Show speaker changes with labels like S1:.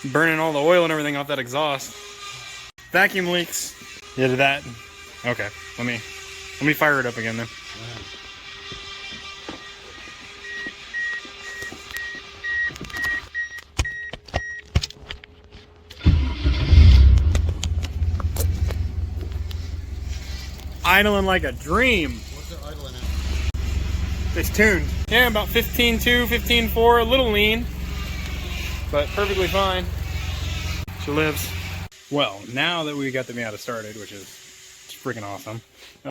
S1: burning all the oil and everything off that exhaust. Vacuum leaks. Yeah, did that. Okay, let me fire it up again then. Idling like a dream.
S2: What's it idling at?
S1: It's tuned. Yeah, about 15.2, 15.4, a little lean, but perfectly fine. She lives. Well, now that we got the Miata started, which is freaking awesome,